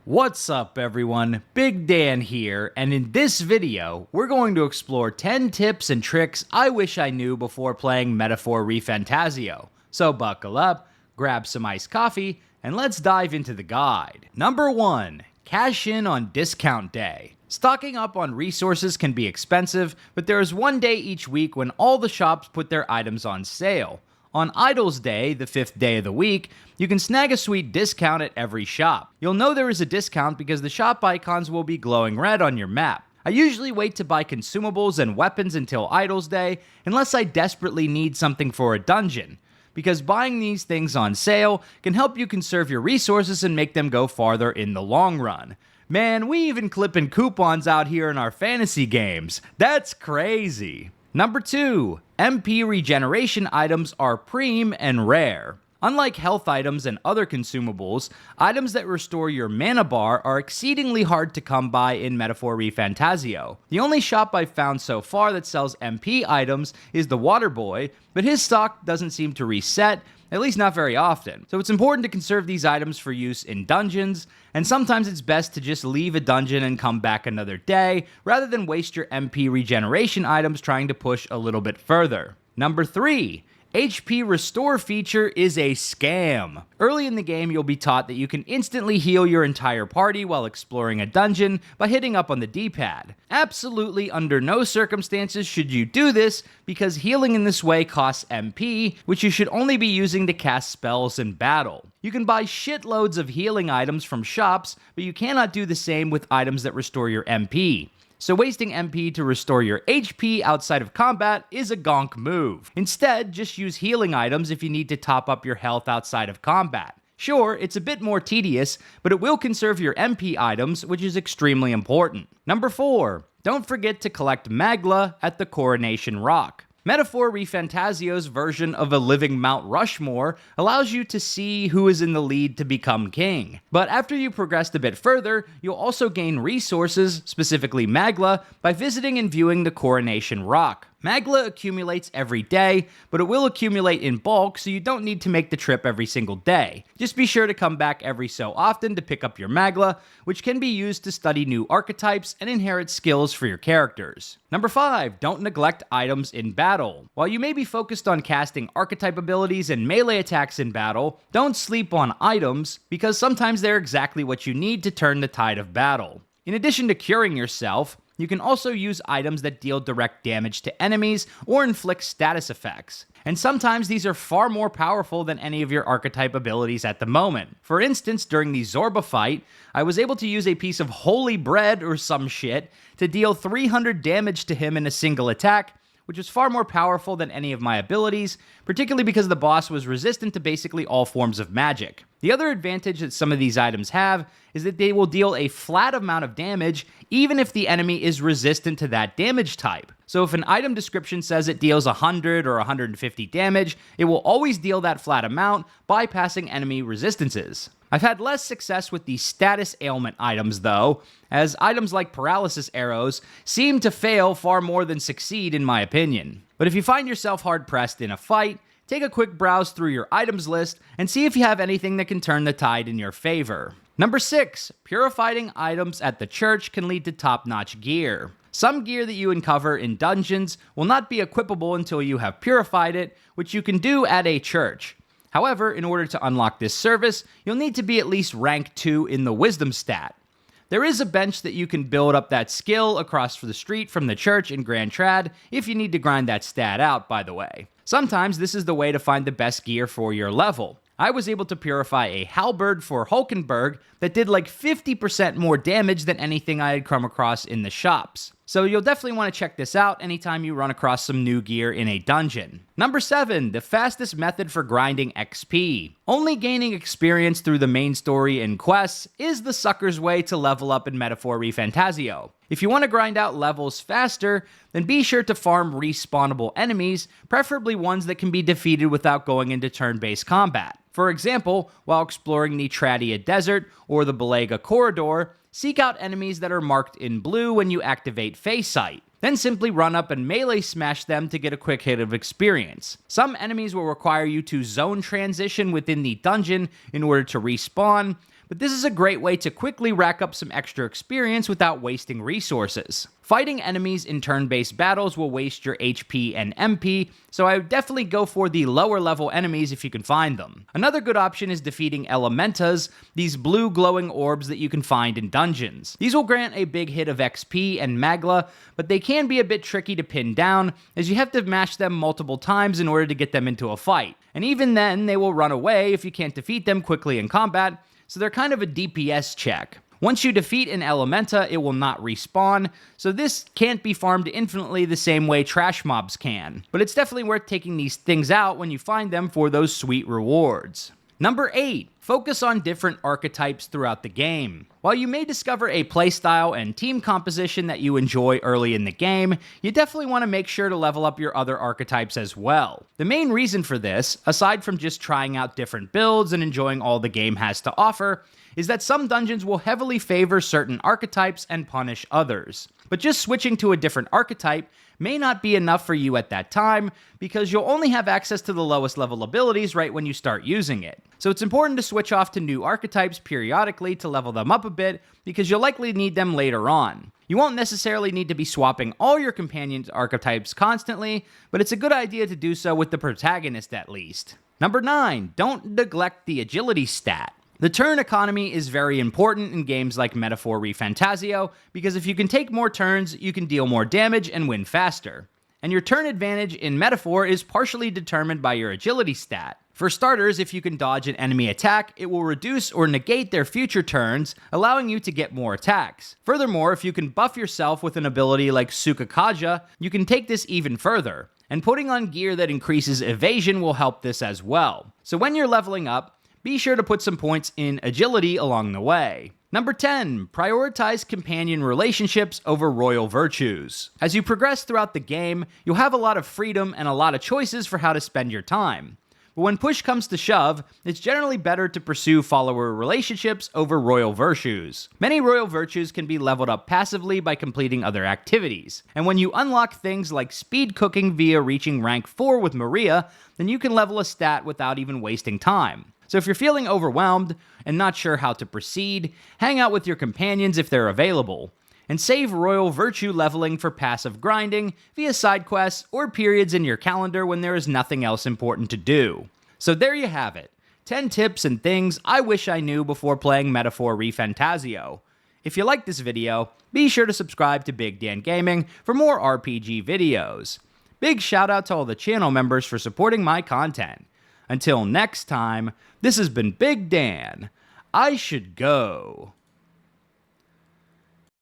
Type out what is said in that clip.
What's up everyone, Big Dan here, and in this video, we're going to explore 10 tips and tricks I wish I knew before playing Metaphor Refantazio. So buckle up, grab some iced coffee, and let's dive into the guide. Number 1. Cash in on discount day. Stocking up on resources can be expensive, but there is one day each week when all the shops put their items on sale. On Idlesday, the 5th day of the week, you can snag a sweet discount at every shop. You'll know there is a discount because the shop icons will be glowing red on your map. I usually wait to buy consumables and weapons until Idlesday, unless I desperately need something for a dungeon, because buying these things on sale can help you conserve your resources and make them go farther in the long run. Man, we even clipping coupons out here in our fantasy games. That's crazy. Number 2. MP regeneration items are Preem and rare. Unlike health items and other consumables, items that restore your mana bar are exceedingly hard to come by in Metaphor Refantazio. The only shop I've found so far that sells MP items is the Waterboy, but his stock doesn't seem to reset, at least not very often. So it's important to conserve these items for use in dungeons, and sometimes it's best to just leave a dungeon and come back another day, rather than waste your MP regeneration items trying to push a little bit further. Number 3. HP Restore feature is a scam. Early in the game, you'll be taught that you can instantly heal your entire party while exploring a dungeon by hitting up on the D-pad. Absolutely under no circumstances should you do this, because healing in this way costs MP, which you should only be using to cast spells in battle. You can buy shitloads of healing items from shops, but you cannot do the same with items that restore your MP. So wasting MP to restore your HP outside of combat is a gonk move. Instead, just use healing items if you need to top up your health outside of combat. Sure, it's a bit more tedious, but it will conserve your MP items, which is extremely important. Number 4. Don't forget to collect Magla at the Coronation Rock. Metaphor Refantazio's version of a living Mount Rushmore allows you to see who is in the lead to become king. But after you progressed a bit further, you'll also gain resources, specifically Magla, by visiting and viewing the Coronation Rock. Magla accumulates every day, but it will accumulate in bulk, so you don't need to make the trip every single day. Just be sure to come back every so often to pick up your Magla, which can be used to study new archetypes and inherit skills for your characters. Number 5. Don't neglect items in battle. While you may be focused on casting archetype abilities and melee attacks in battle, don't sleep on items, because sometimes they're exactly what you need to turn the tide of battle. In addition to curing yourself, you can also use items that deal direct damage to enemies or inflict status effects. And sometimes these are far more powerful than any of your archetype abilities at the moment. For instance, during the Zorba fight, I was able to use a piece of holy bread or some shit to deal 300 damage to him in a single attack, which was far more powerful than any of my abilities, particularly because the boss was resistant to basically all forms of magic. The other advantage that some of these items have is that they will deal a flat amount of damage even if the enemy is resistant to that damage type. So if an item description says it deals 100 or 150 damage, it will always deal that flat amount, bypassing enemy resistances. I've had less success with the status ailment items though, as items like paralysis arrows seem to fail far more than succeed in my opinion. But if you find yourself hard-pressed in a fight, take a quick browse through your items list and see if you have anything that can turn the tide in your favor. Number 6. Purifying items at the church can lead to top-notch gear. Some gear that you uncover in dungeons will not be equipable until you have purified it, which you can do at a church. However, in order to unlock this service, you'll need to be at least rank 2 in the wisdom stat. There is a bench that you can build up that skill across the street from the church in Grand Trad if you need to grind that stat out, by the way. Sometimes this is the way to find the best gear for your level. I was able to purify a halberd for Hulkenberg that did like 50% more damage than anything I had come across in the shops. So you'll definitely want to check this out anytime you run across some new gear in a dungeon. Number 7. The fastest method for grinding XP. Only gaining experience through the main story and quests is the sucker's way to level up in Metaphor Refantazio. If you want to grind out levels faster, then be sure to farm respawnable enemies, preferably ones that can be defeated without going into turn-based combat. For example, while exploring the Tradia Desert or the Belega Corridor, seek out enemies that are marked in blue when you activate Face Sight. Then simply run up and melee smash them to get a quick hit of experience. Some enemies will require you to zone transition within the dungeon in order to respawn, but this is a great way to quickly rack up some extra experience without wasting resources. Fighting enemies in turn-based battles will waste your HP and MP, so I would definitely go for the lower level enemies if you can find them. Another good option is defeating Elementas, these blue glowing orbs that you can find in dungeons. These will grant a big hit of XP and Magla, but they can be a bit tricky to pin down, as you have to mash them multiple times in order to get them into a fight. And even then, they will run away if you can't defeat them quickly in combat, so they're kind of a DPS check. Once you defeat an Elementa, it will not respawn, so this can't be farmed infinitely the same way trash mobs can. But it's definitely worth taking these things out when you find them for those sweet rewards. Number 8. Focus on different archetypes throughout the game. While you may discover a playstyle and team composition that you enjoy early in the game, you definitely want to make sure to level up your other archetypes as well. The main reason for this, aside from just trying out different builds and enjoying all the game has to offer, is that some dungeons will heavily favor certain archetypes and punish others. But just switching to a different archetype may not be enough for you at that time, because you'll only have access to the lowest level abilities right when you start using it. So it's important to switch off to new archetypes periodically to level them up a bit, because you'll likely need them later on. You won't necessarily need to be swapping all your companions' archetypes constantly, but it's a good idea to do so with the protagonist at least. Number 9. Don't neglect the agility stat. The turn economy is very important in games like Metaphor Refantazio, because if you can take more turns, you can deal more damage and win faster. And your turn advantage in Metaphor is partially determined by your agility stat. For starters, if you can dodge an enemy attack, it will reduce or negate their future turns, allowing you to get more attacks. Furthermore, if you can buff yourself with an ability like Sukakaja, you can take this even further. And putting on gear that increases evasion will help this as well. So when you're leveling up, be sure to put some points in agility along the way. Number 10. Prioritize companion relationships over royal virtues. As you progress throughout the game, you'll have a lot of freedom and a lot of choices for how to spend your time. But when push comes to shove, it's generally better to pursue follower relationships over royal virtues. Many royal virtues can be leveled up passively by completing other activities, and when you unlock things like speed cooking via reaching rank 4 with Maria, then you can level a stat without even wasting time. So if you're feeling overwhelmed and not sure how to proceed, hang out with your companions if they're available, and save royal virtue leveling for passive grinding via side quests or periods in your calendar when there is nothing else important to do. So there you have it, 10 tips and things I wish I knew before playing Metaphor Refantazio. If you like this video, be sure to subscribe to Big Dan Gaming for more RPG videos. Big shout out to all the channel members for supporting my content. Until next time, this has been Big Dan. I should go.